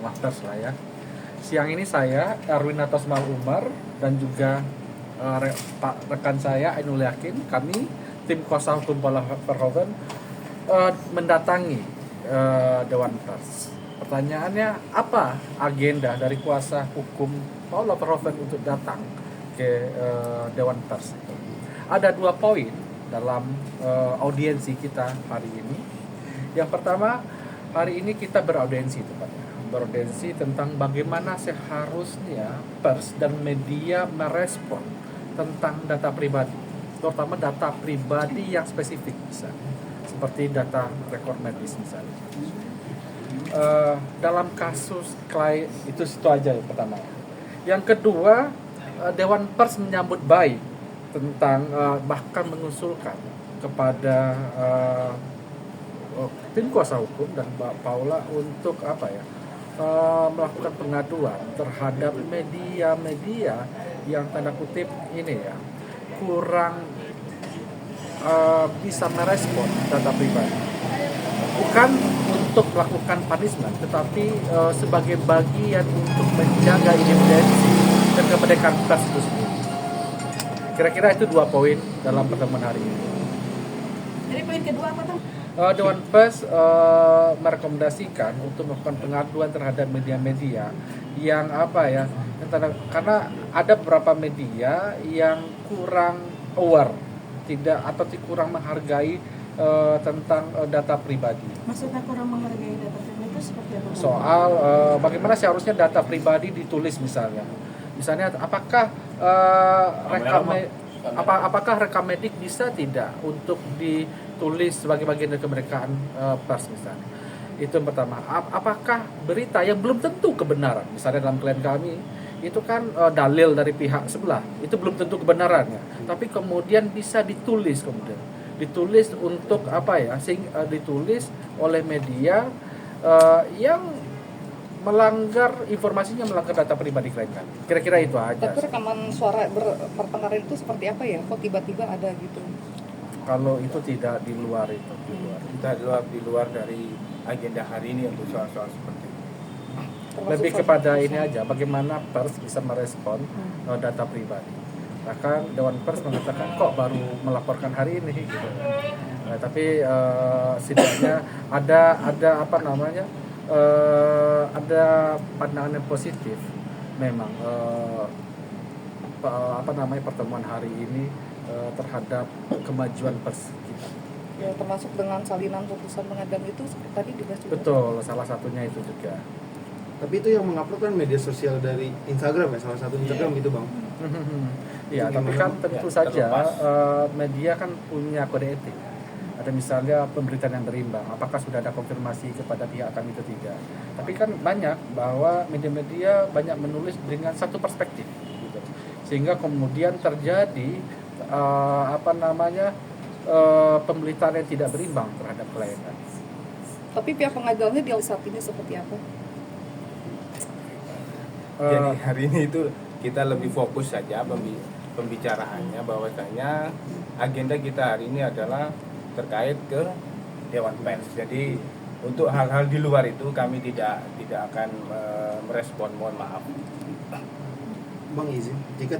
Wafters lah ya. Siang ini saya Erwin Atosmal Umar dan juga rekan saya Ainul Yakin, kami tim kuasa hukum Paula Verhoeven mendatangi Dewan Pers. Pertanyaannya, apa agenda dari kuasa hukum Paula Verhoeven untuk datang ke Dewan Pers? Ada 2 poin dalam audiensi kita hari ini. Yang pertama, hari ini kita beraudiensi tentang bagaimana seharusnya pers dan media merespon tentang data pribadi, terutama data pribadi yang spesifik misalnya, seperti data rekor medis misalnya. Dalam kasus klien itu aja yang pertama. Yang kedua, Dewan Pers menyambut baik tentang bahkan mengusulkan kepada tim kuasa hukum dan Mbak Paula untuk melakukan pengaduan terhadap media-media yang tanda kutip ini ya kurang bisa merespon data pribadi, bukan untuk melakukan punishment, tetapi sebagai bagian untuk menjaga independensi dan kemerdekaan pers itu sendiri. Kira-kira itu 2 poin dalam pertemuan hari ini. Jadi poin kedua apa tuh? Dewan Pers merekomendasikan untuk melakukan pengaduan terhadap media-media yang karena ada beberapa media yang kurang aware, kurang menghargai tentang data pribadi. Maksudnya kurang menghargai data pribadi itu seperti apa? Soal bagaimana seharusnya data pribadi ditulis misalnya apakah rekam medik bisa tidak untuk ditulis sebagai bagian dari kemerdekaan pers misalnya. Itu yang pertama. Apakah berita yang belum tentu kebenaran, misalnya dalam klien kami itu kan dalil dari pihak sebelah, itu belum tentu kebenarannya, tapi kemudian bisa ditulis untuk ditulis oleh media yang informasinya melanggar data pribadi klien kami. Kira-kira itu aja. Tapi rekaman suara berpengaruh itu seperti apa ya? Kok tiba-tiba ada gitu? Kalau itu tidak di luar itu. Kita di luar dari agenda hari ini untuk soal-soal seperti itu. Lebih kepada ini aja, bagaimana pers bisa merespon data pribadi. Bahkan Dewan Pers mengatakan kok baru melaporkan hari ini gitu. Tapi setidaknya ada pandangan yang positif memang pertemuan hari ini terhadap kemajuan pers kita. Ya, termasuk dengan salinan putusan pengadilan itu tadi dibahas juga. Betul, salah satunya itu juga. Tapi itu yang mengupload kan media sosial dari Instagram ya, salah satu Instagram itu bang. Iya, tapi kan tentu saja media kan punya kode etik. Ada misalnya pemberitaan yang berimbang, apakah sudah ada konfirmasi kepada pihak kami atau tidak. Tapi kan banyak bahwa media-media banyak menulis dengan satu perspektif gitu. Sehingga kemudian terjadi pemberitaan yang tidak berimbang terhadap klien. Tapi pihak pengadilannya di saat ini seperti apa? Jadi hari ini itu kita lebih fokus saja pembicaraannya, bahwasanya agenda kita hari ini adalah terkait ke Dewan Pers. Jadi untuk hal-hal di luar itu kami tidak akan merespon, mohon maaf. Bang izin, jika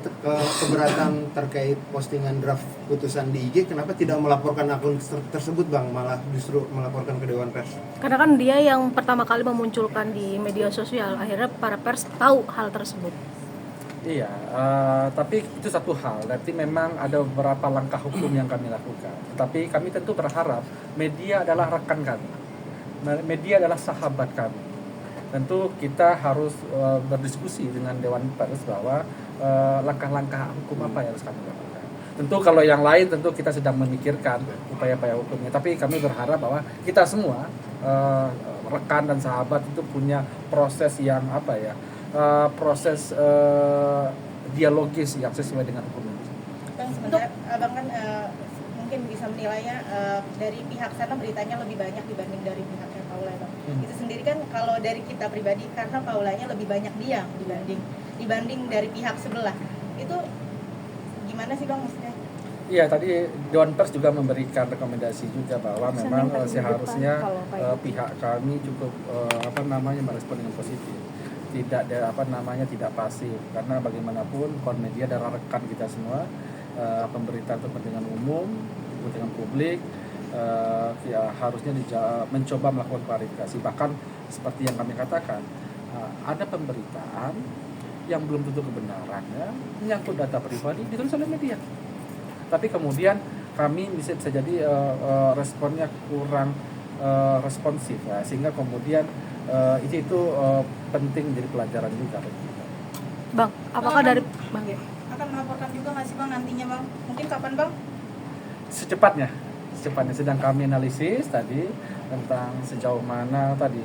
keberatan terkait postingan draft putusan di IG, kenapa tidak melaporkan akun tersebut bang, malah justru melaporkan ke Dewan Pers? Karena kan dia yang pertama kali memunculkan di media sosial, akhirnya para pers tahu hal tersebut. Iya, tapi itu satu hal. Berarti memang ada beberapa langkah hukum yang kami lakukan. Tapi kami tentu berharap media adalah rekan kami, media adalah sahabat kami. Tentu kita harus berdiskusi dengan Dewan Pers bahwa langkah-langkah hukum apa yang harus kami lakukan. Tentu kalau yang lain tentu kita sedang memikirkan upaya-upaya hukumnya. Tapi kami berharap bahwa kita semua rekan dan sahabat itu punya proses yang proses dialogis yang sesuai dengan hukum. Bang, sebenarnya abang kan mungkin bisa menilainya dari pihak sana beritanya lebih banyak dibanding dari pihaknya Paula, bang. Itu sendiri kan kalau dari kita pribadi, karena Paulanya lebih banyak diam dibanding dari pihak sebelah. Itu gimana sih bang maksudnya? Iya, tadi Dewan Pers juga memberikan rekomendasi juga bahwa memang seharusnya pihak kami cukup merespon dengan positif. Tidak tidak pasif, karena bagaimanapun Kon Media adalah rekan kita semua, pemberitaan untuk kepentingan umum, kepentingan publik, ya harusnya mencoba melakukan klarifikasi. Bahkan seperti yang kami katakan, ada pemberitaan yang belum tentu kebenarannya menyangkut data pribadi ditulis oleh media. Tapi kemudian kami bisa jadi responnya kurang responsif, ya, sehingga kemudian itu penting menjadi pelajaran juga. Bang, apakah dari Bang ya? Akan melaporkan juga nggak sih Bang nantinya Bang? Mungkin kapan Bang? Secepatnya sedang kami analisis tadi tentang sejauh mana tadi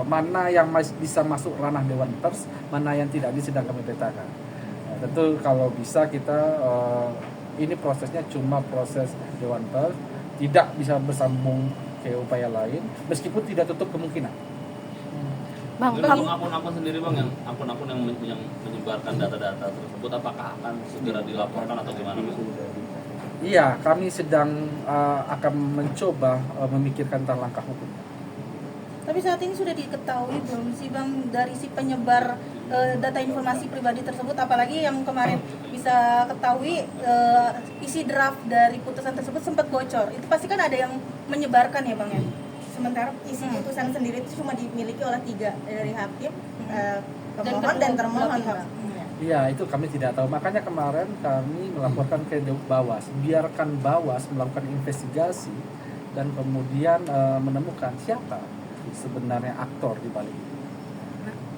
mana yang bisa masuk ranah Dewan Pers, mana yang tidak, ini sedang kami petakan. Tentu kalau bisa kita ini prosesnya cuma proses Dewan Pers, tidak bisa bersambung ke upaya lain, meskipun tidak tutup kemungkinan. Bang, Jadi untuk akun-akun sendiri Bang, yang akun-akun yang menyebarkan data-data tersebut, apakah akan segera dilaporkan atau gimana Bang? Iya, kami sedang akan mencoba memikirkan tentang langkah hukum. Tapi saat ini sudah diketahui belum sih Bang dari si penyebar data informasi pribadi tersebut, apalagi yang kemarin bisa ketahui isi draft dari putusan tersebut sempat bocor. Itu pasti kan ada yang menyebarkan ya Bang ya. Sementara isi putusan sendiri itu cuma dimiliki oleh 3 dari hakim, pemohon dan termohon. Iya, itu kami tidak tahu. Makanya kemarin kami melaporkan ke Bawas. Biarkan Bawas melakukan investigasi dan kemudian menemukan siapa sebenarnya aktor di balik itu.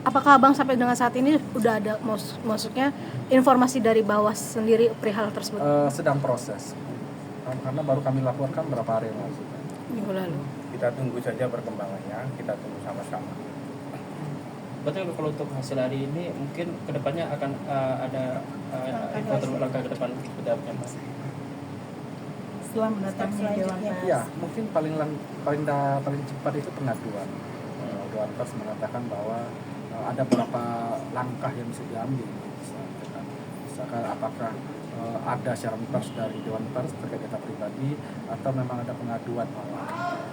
apakah Abang sampai dengan saat ini udah ada maksudnya informasi dari Bawas sendiri perihal tersebut? Sedang proses. Karena baru kami laporkan berapa hari yang lalu. Minggu lalu. Kita tunggu saja perkembangannya, kita tunggu sama-sama. Berarti kalau untuk hasil hari ini mungkin kedepannya akan ada langkah ke depan seperti apa Mas? Setelah mendatangi Dewan Pers. Ya, mungkin paling cepat itu pengaduan. Dewan Pers mengatakan bahwa ada beberapa langkah yang bisa diambil. Misalkan apakah ada siaran pers dari Dewan Pers terkait data pribadi atau memang ada pengaduan.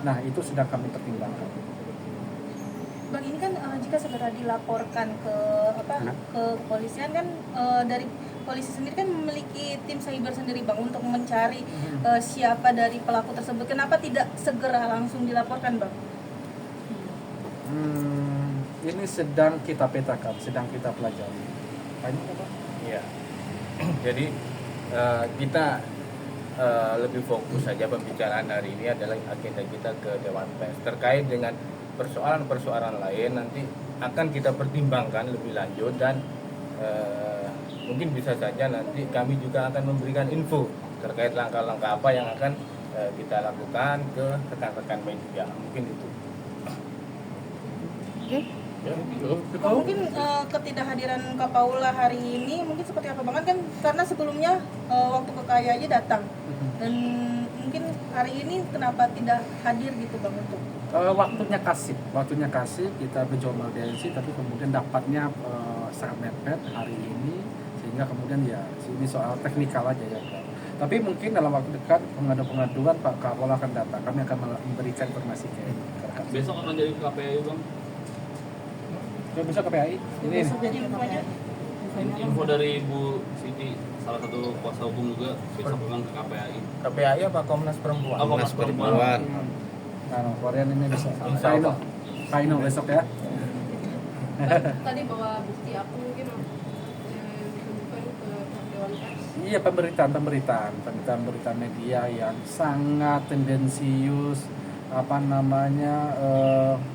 Nah, itu sedang kami pertimbangkan. Bang, ini kan jika segera dilaporkan ke kepolisian kan dari polisi sendiri kan memiliki tim cyber sendiri Bang untuk mencari siapa dari pelaku tersebut. Kenapa tidak segera langsung dilaporkan Bang? Ini sedang kita petakan, sedang kita pelajari. Iya. Jadi kita lebih fokus saja pembicaraan hari ini adalah agenda kita ke Dewan Pers terkait dengan persoalan-persoalan lain nanti akan kita pertimbangkan lebih lanjut dan mungkin bisa saja nanti kami juga akan memberikan info terkait langkah-langkah apa yang akan kita lakukan ke rekan-rekan media. Mungkin itu. Mungkin ketidakhadiran Kak Paula hari ini mungkin seperti apa Bang? Kan karena sebelumnya waktu ke KAI aja datang dan mungkin hari ini kenapa tidak hadir gitu Bang untuk waktunya kasih kita mencoba audiensi, tapi kemudian dapatnya sangat mepet hari ini sehingga kemudian ya ini soal teknikal aja ya. Tapi mungkin dalam waktu dekat pengaduan Pak Kapolda akan datang, kami akan memberikan informasi ke rekan. Besok akan jadi KPI Bang. Besok KPI ini jadi infonya? Info dari Ibu Siti, salah satu kuasa hukum juga, besok akan ke KPI. KPI apa Komnas Perempuan? Komnas Perempuan. Nah, Korean ini bisa. Kaino besok ya. Tadi bawa bukti aku mungkin ditujukan ke Dewan Pers. Iya, pemberitaan media yang sangat tendensius,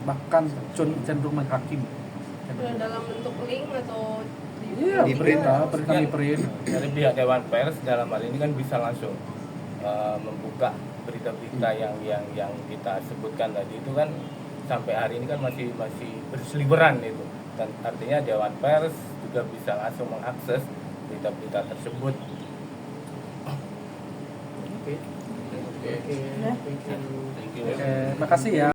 bahkan cenderung menghakimi. Dalam bentuk link atau Iya, di print. di print. Dari pihak Dewan Pers dalam hal ini kan bisa langsung membuka berita-berita yang kita sebutkan tadi itu kan sampai hari ini kan masih berseliweran itu, dan artinya Dewan Pers juga bisa langsung mengakses berita-berita tersebut. Oke. Thank you. Makasih ya.